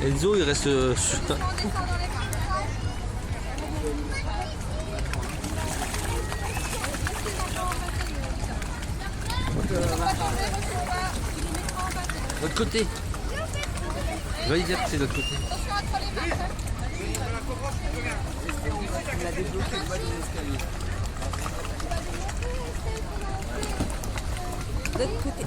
Enzo, il reste l'autre côté. Je vais dire que c'est de l'autre côté. Il a débloqué le bas des escaliers. L'autre côté.